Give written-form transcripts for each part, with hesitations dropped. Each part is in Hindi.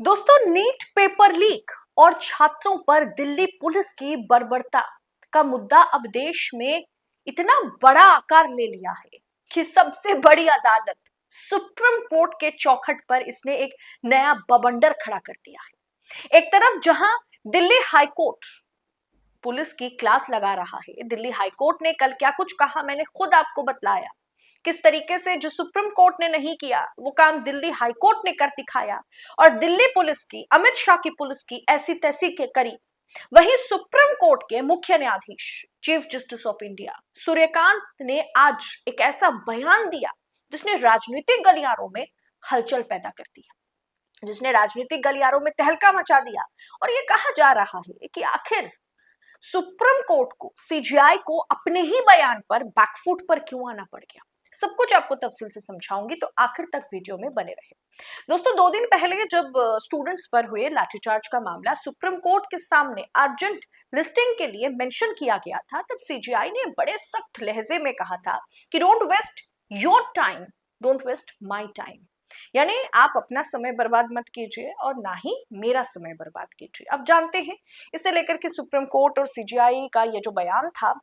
दोस्तों, नीट पेपर लीक और छात्रों पर दिल्ली पुलिस की बर्बरता का मुद्दा अब देश में इतना बड़ा आकार ले लिया है कि सबसे बड़ी अदालत सुप्रीम कोर्ट के चौखट पर इसने एक नया बवंडर खड़ा कर दिया है। एक तरफ जहां दिल्ली हाईकोर्ट पुलिस की क्लास लगा रहा है, दिल्ली हाईकोर्ट ने कल क्या कुछ कहा मैंने खुद आपको बतलाया। किस तरीके से जो सुप्रीम कोर्ट ने नहीं किया वो काम दिल्ली हाईकोर्ट ने कर दिखाया, और दिल्ली पुलिस की, अमित शाह की पुलिस की ऐसी तैसी के करी। वहीं सुप्रीम कोर्ट के मुख्य न्यायाधीश chief justice of India Suryakant ने आज एक ऐसा बयान दिया जिसने राजनीतिक गलियारों में हलचल पैदा कर दिया, जिसने राजनीतिक गलियारों में तहलका मचा दिया। और ये कहा जा रहा है कि आखिर सुप्रीम कोर्ट को, सीजीआई को अपने ही बयान पर बैकफुट पर क्यों आना पड़ गया। सब कुछ आपको तफसील से समझाऊंगी, तो आखिर तक वीडियो में बने रहे। दोस्तों, 2 दिन पहले जब स्टूडेंट्स पर हुए लाठीचार्ज का मामला सुप्रीम कोर्ट के सामने अर्जेंट लिस्टिंग के लिए मेंशन किया गया था, तब सीजीआई ने बड़े सख्त लहजे में कहा था कि don't waste your time, don't waste my time. यानी आप अपना समय बर्बाद मत कीजिए और ना ही मेरा समय बर्बाद कीजिए। अब जानते हैं इसे लेकर के सुप्रीम कोर्ट और सीजीआई का ये जो बयान था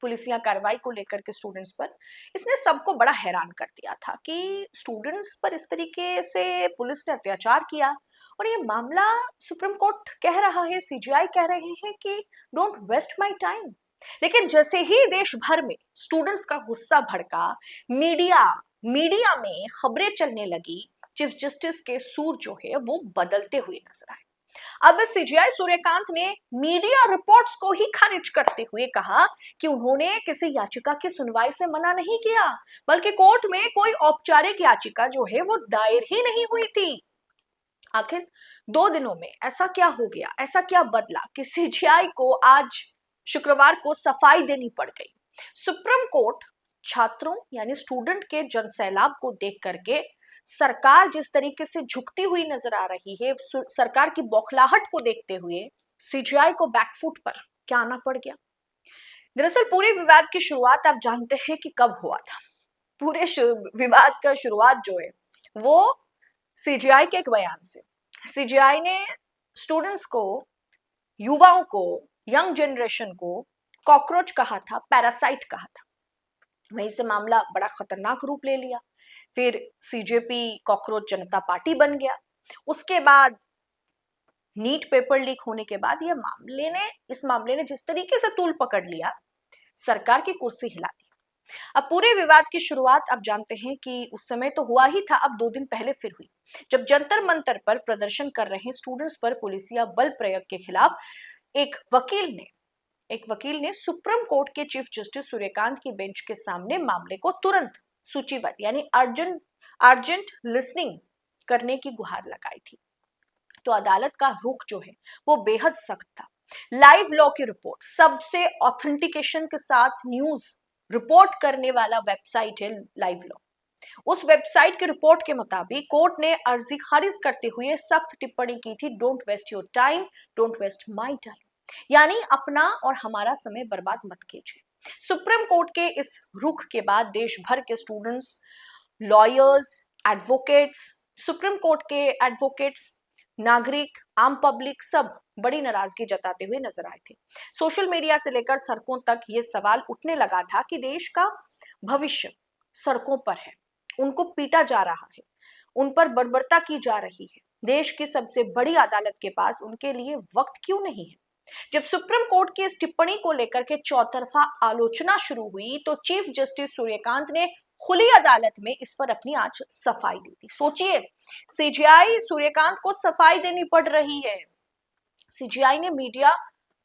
पुलिसिया कार्रवाई को लेकर के स्टूडेंट्स पर, इसने सबको बड़ा हैरान कर दिया था कि स्टूडेंट्स पर इस तरीके से पुलिस ने अत्याचार किया। और ये मामला सुप्रीम कोर्ट कह रहा है, सीजीआई कह रहे हैं कि डोंट वेस्ट माय टाइम। लेकिन जैसे ही देश भर में स्टूडेंट्स का गुस्सा भड़का, मीडिया मीडिया में खबरें चलने लगी, चीफ जस्टिस के सूर जो है वो बदलते हुए नजर आए। अब सीजीआई सूर्यकांत ने मीडिया रिपोर्ट्स को ही खारिज करते हुए कहा कि उन्होंने किसी याचिका की सुनवाई से मना नहीं किया, बल्कि कोर्ट में कोई औपचारिक याचिका जो है वो दायर ही नहीं हुई थी। आखिर 2 दिनों में ऐसा क्या हो गया, ऐसा क्या बदला कि सीजीआई को आज शुक्रवार को सफाई देनी पड़ गई। सुप्रीम कोर्ट छात्रों यानी स्टूडेंट के जनसैलाब को देख करके सरकार जिस तरीके से झुकती हुई नजर आ रही है, सरकार की बौखलाहट को देखते हुए सीजीआई को बैकफुट पर क्या आना पड़ गया। दरअसल पूरे विवाद की शुरुआत आप जानते हैं कि कब हुआ था। पूरे विवाद का शुरुआत जो है वो सीजीआई के एक बयान से। सीजीआई ने स्टूडेंट्स को, युवाओं को, यंग जनरेशन को कॉकरोच कहा था, पैरासाइट कहा था। वहीं से मामला बड़ा खतरनाक रूप ले लिया। फिर सीजेपी कॉकरोच जनता पार्टी बन गया। उसके बाद नीट पेपर लीक होने के बाद इस मामले ने जिस तरीके से तूल पकड़ लिया, सरकार की कुर्सी हिला दी। अब पूरे विवाद की शुरुआत आप जानते हैं कि उस समय तो हुआ ही था, अब 2 दिन पहले फिर हुई, जब जंतर मंतर पर प्रदर्शन कर रहे स्टूडेंट्स पर पुलिसिया बल प्रयोग के खिलाफ एक वकील ने सुप्रीम कोर्ट के चीफ जस्टिस सूर्यकांत की बेंच के सामने मामले को तुरंत सूचीबद्ध यानी अर्जेंट लिसनिंग करने की गुहार लगाई थी। तो अदालत का रुख जो है वो बेहद सख्त था। लाइव लॉ की रिपोर्ट, सबसे ऑथेंटिकेशन के साथ न्यूज रिपोर्ट करने वाला वेबसाइट है लाइव लॉ। उस वेबसाइट की रिपोर्ट के मुताबिक कोर्ट ने अर्जी खारिज करते हुए सख्त टिप्पणी की थी, don't waste your time, don't waste my time. यानी अपना और हमारा समय बर्बाद मत कीजिए। सुप्रीम कोर्ट के इस रुख के बाद देश भर के students, lawyers, advocates, supreme court के एडवोकेट्स, नागरिक, आम पब्लिक सब बड़ी नाराजगी जताते हुए नजर आए थे। सोशल मीडिया से लेकर सड़कों तक ये सवाल उठने लगा था कि देश का भविष्य सड़कों पर है, उनको पीटा जा रहा है, उन पर बर्बरता की जा रही है। देश की सबसे बड़ी अदालत के पास उनके लिए वक्त क्यों नहीं है। जब सुप्रीम कोर्ट की इस टिप्पणी को लेकर के चौतरफा आलोचना शुरू हुई, तो चीफ जस्टिस सूर्यकांत ने खुली अदालत में इस पर अपनी आज सफाई दी थी। सोचिए, सीजीआई सूर्यकांत को सफाई देनी पड़ रही है। सीजीआई ने मीडिया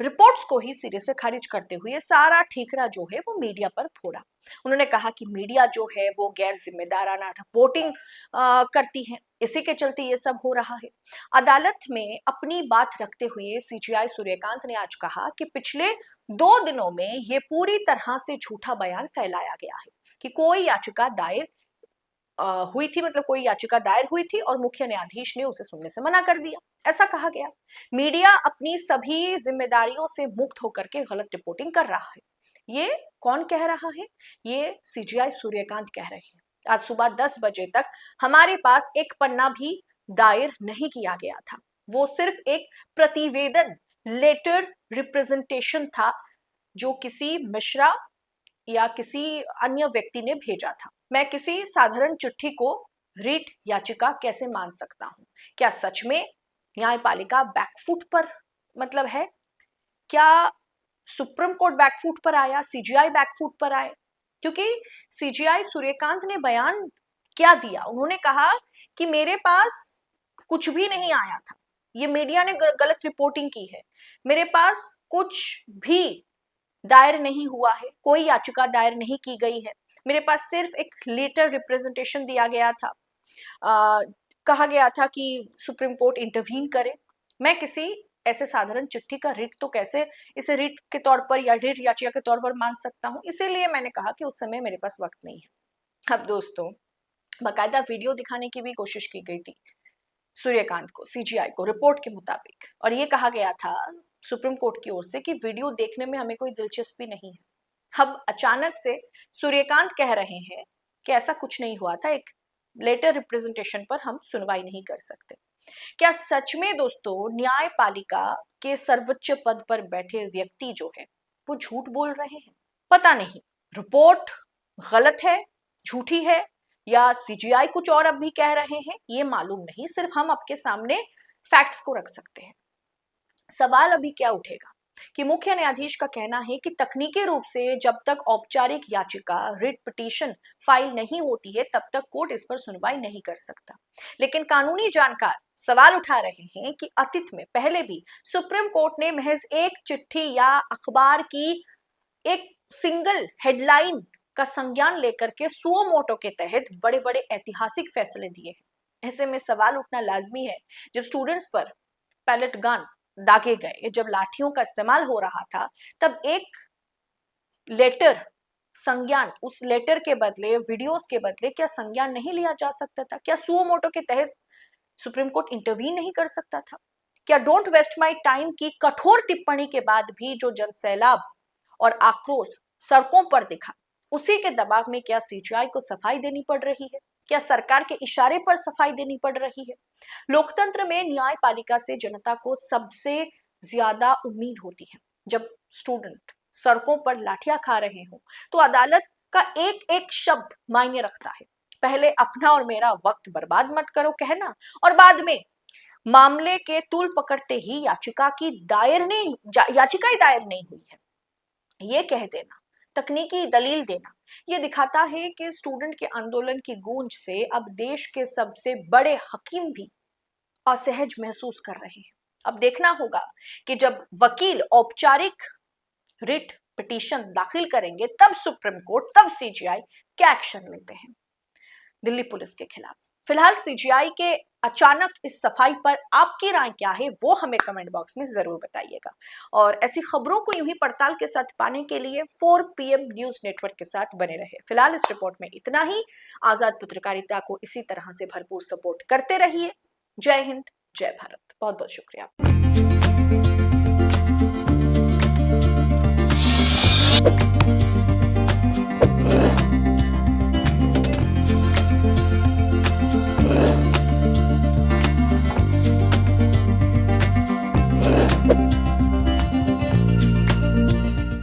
रिपोर्ट्स को ही सिरे से खारिज करते हुए सारा ठीकरा जो है वो मीडिया पर फोड़ा। उन्होंने कहा कि मीडिया जो है वो गैर जिम्मेदाराना रिपोर्टिंग करती है, इसी के चलते ये सब हो रहा है। अदालत में अपनी बात रखते हुए सीजीआई सूर्यकांत ने आज कहा कि पिछले 2 दिनों में ये पूरी तरह से झूठा बयान फैलाया गया है कि कोई याचिका दायर हुई थी, मतलब कोई याचिका दायर हुई थी और मुख्य न्यायाधीश ने उसे सुनने से मना कर दिया, ऐसा कहा गया। मीडिया अपनी सभी जिम्मेदारियों से मुक्त होकर के गलत रिपोर्टिंग कर रहा है। ये कौन कह रहा है? ये सीजीआई सूर्यकांत कह रहे हैं। आज सुबह 10 बजे तक हमारे पास एक पन्ना भी दायर नहीं किया गया था, वो सिर्फ एक प्रतिवेदन, लेटर रिप्रेजेंटेशन था जो किसी मिश्रा या किसी अन्य व्यक्ति ने भेजा था। मैं किसी साधारण चिट्ठी को रिट याचिका कैसे मान सकता हूं? क्या सच में न्यायपालिका बैकफुट पर मतलब है? क्या सुप्रीम कोर्ट बैकफुट पर आया, सीजीआई बैकफुट पर आए? क्योंकि सीजीआई सूर्यकांत ने बयान क्या दिया? उन्होंने कहा कि मेरे पास कुछ भी नहीं आया था, ये मीडिया ने गलत रिपोर्टिंग की है, मेरे पास कुछ भी दायर नहीं हुआ है, कोई याचिका दायर नहीं की गई है, मेरे पास सिर्फ एक लेटर रिप्रेजेंटेशन दिया गया था, कहा गया था कि सुप्रीम कोर्ट इंटरवीन करे। मैं किसी ऐसे साधारण चिट्ठी का रिट तो कैसे इसे रिट के तौर पर या रिट याचिका के तौर पर मान सकता हूं? इसीलिए मैंने कहा कि उस समय मेरे पास वक्त नहीं है। अब दोस्तों, बाकायदा वीडियो दिखाने की भी कोशिश की गई थी सूर्यकांत को, सीजीआई को, रिपोर्ट के मुताबिक, और ये कहा गया था सुप्रीम कोर्ट की ओर से कि वीडियो देखने में हमें कोई दिलचस्पी नहीं है। अब अचानक से सूर्यकांत कह रहे हैं कि ऐसा कुछ नहीं हुआ था, एक लेटर रिप्रेजेंटेशन पर हम सुनवाई नहीं कर सकते। क्या सच में दोस्तों न्यायपालिका के सर्वोच्च पद पर बैठे व्यक्ति जो है वो झूठ बोल रहे हैं? पता नहीं रिपोर्ट गलत है, झूठी है, या सीजीआई कुछ और अब भी कह रहे हैं, ये मालूम नहीं। सिर्फ हम आपके सामने फैक्ट्स को रख सकते हैं। सवाल अभी क्या उठेगा कि मुख्य न्यायाधीश का कहना है कि तकनीकी रूप से जब तक औपचारिक याचिका, रिट पिटीशन फाइल नहीं होती है तब तक कोर्ट इस पर सुनवाई नहीं कर सकता। लेकिन कानूनी जानकार सवाल उठा रहे हैं कि अतीत में पहले भी सुप्रीम कोर्ट ने महज एक चिट्ठी या अखबार की एक सिंगल हेडलाइन का संज्ञान लेकर के सुओ मोटो के तहत बड़े बड़े ऐतिहासिक फैसले दिए हैं। ऐसे में सवाल उठना लाजमी है, जब स्टूडेंट्स पर पैलेट गन दागे गए, जब लाठियों का इस्तेमाल हो रहा था, तब एक लेटर संज्ञान, उस लेटर के बदले, वीडियोस के बदले क्या संज्ञान नहीं लिया जा सकता था? क्या सुओ मोटो के तहत सुप्रीम कोर्ट इंटरवीन नहीं कर सकता था? क्या डोंट वेस्ट माय टाइम की कठोर टिप्पणी के बाद भी जो जनसैलाब और आक्रोश सड़कों पर दिखा, उसी के दबाव में क्या सीजीआई को सफाई देनी पड़ रही है? क्या सरकार के इशारे पर सफाई देनी पड़ रही है? लोकतंत्र में न्यायपालिका से जनता को सबसे ज्यादा उम्मीद होती है। जब स्टूडेंट सड़कों पर लाठियां खा रहे हो तो अदालत का एक एक शब्द मायने रखता है। पहले अपना और मेरा वक्त बर्बाद मत करो कहना, और बाद में मामले के तूल पकड़ते ही याचिका ही दायर नहीं हुई है ये कह देना, तकनीकी दलील देना, ये दिखाता है कि स्टूडेंट के आंदोलन की गूंज से अब देश के सबसे बड़े हकीम भी असहज महसूस कर रहे हैं। अब देखना होगा कि जब वकील औपचारिक रिट पिटीशन दाखिल करेंगे तब सुप्रीम कोर्ट, तब सीजीआई क्या एक्शन लेते हैं दिल्ली पुलिस के खिलाफ। फिलहाल सीजीआई के अचानक इस सफाई पर आपकी राय क्या है वो हमें कमेंट बॉक्स में जरूर बताइएगा, और ऐसी खबरों को यूं ही पड़ताल के साथ पाने के लिए 4 PM न्यूज नेटवर्क के साथ बने रहे। फिलहाल इस रिपोर्ट में इतना ही। आजाद पत्रकारिता को इसी तरह से भरपूर सपोर्ट करते रहिए। जय हिंद, जय भारत। बहुत बहुत शुक्रिया।